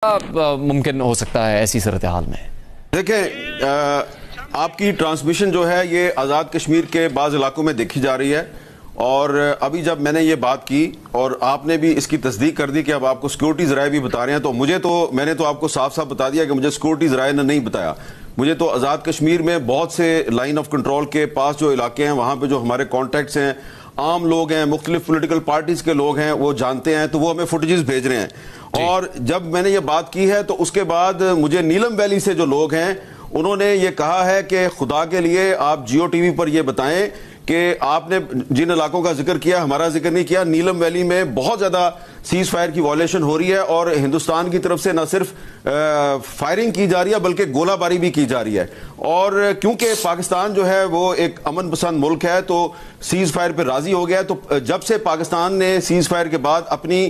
ممکن ہو سکتا ہے ایسی صورتحال میں؟ دیکھیں، آپ کی ٹرانسمیشن جو ہے یہ آزاد کشمیر کے بعض علاقوں میں دیکھی جا رہی ہے، اور ابھی جب میں نے یہ بات کی اور آپ نے بھی اس کی تصدیق کر دی کہ اب آپ کو سیکورٹی ذرائع بھی بتا رہے ہیں، تو میں نے تو آپ کو صاف صاف بتا دیا کہ مجھے سیکورٹی ذرائع نے نہیں بتایا. مجھے تو آزاد کشمیر میں بہت سے لائن آف کنٹرول کے پاس جو علاقے ہیں وہاں پہ جو ہمارے کانٹیکٹس ہیں، عام لوگ ہیں، مختلف پولیٹیکل پارٹیز کے لوگ ہیں، وہ جانتے ہیں، تو وہ ہمیں فوٹیجز بھیج رہے ہیں. اور جب میں نے یہ بات کی ہے تو اس کے بعد مجھے نیلم ویلی سے جو لوگ ہیں انہوں نے یہ کہا ہے کہ خدا کے لیے آپ جیو ٹی وی پر یہ بتائیں کہ آپ نے جن علاقوں کا ذکر کیا ہمارا ذکر نہیں کیا. نیلم ویلی میں بہت زیادہ سیز فائر کی وائلیشن ہو رہی ہے، اور ہندوستان کی طرف سے نہ صرف فائرنگ کی جا رہی ہے بلکہ گولہ باری بھی کی جا رہی ہے. اور کیونکہ پاکستان جو ہے وہ ایک امن پسند ملک ہے تو سیز فائر پہ راضی ہو گیا. تو جب سے پاکستان نے سیز فائر کے بعد اپنی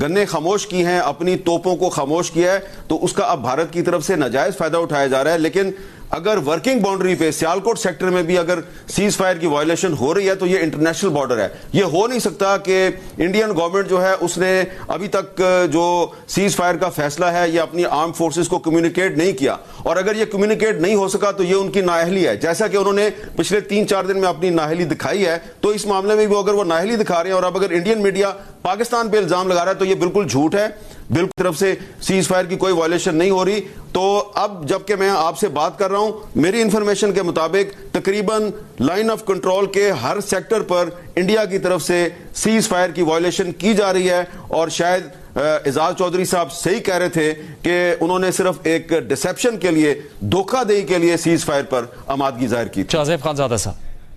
گنیں خاموش کی ہیں، اپنی توپوں کو خاموش کیا ہے، تو اس کا اب بھارت کی طرف سے ناجائز فائدہ اٹھایا جا رہا ہے. لیکن اگر ورکنگ باؤنڈری پہ سیالکوٹ سیکٹر میں بھی اگر سیز فائر کی وائلیشن ہو رہی ہے تو یہ انٹرنیشنل بارڈر ہے. یہ ہو نہیں سکتا کہ انڈین گورنمنٹ جو ہے اس نے ابھی تک جو سیز فائر کا فیصلہ ہے یہ اپنی آرم فورسز کو کمیونیکیٹ نہیں کیا، اور اگر یہ کمیونیکیٹ نہیں ہو سکا تو یہ ان کی نااہلی ہے. جیسا کہ انہوں نے پچھلے 3-4 دن میں اپنی نااہلی دکھائی ہے، تو اس معاملے میں بھی اگر وہ نااہلی دکھا رہے ہیں اور اب اگر انڈین میڈیا پاکستان پہ الزام لگا رہا ہے تو یہ بالکل جھوٹ ہے. بالکل طرف سے سیز فائر کی کوئی وائلیشن نہیں ہو رہی. تو اب جب کہ میں آپ سے بات کر رہا ہوں، میری انفارمیشن کے مطابق تقریباً لائن آف کنٹرول کے ہر سیکٹر پر انڈیا کی طرف سے سیز فائر کی وائلیشن کی جا رہی ہے. اور شاید اعجاز چودھری صاحب صحیح کہہ رہے تھے کہ انہوں نے صرف ایک ڈسیپشن کے لیے، دھوکہ دہی کے لیے سیز فائر پر آمادگی ظاہر کی. شاہ زیب خان زادہ صاحب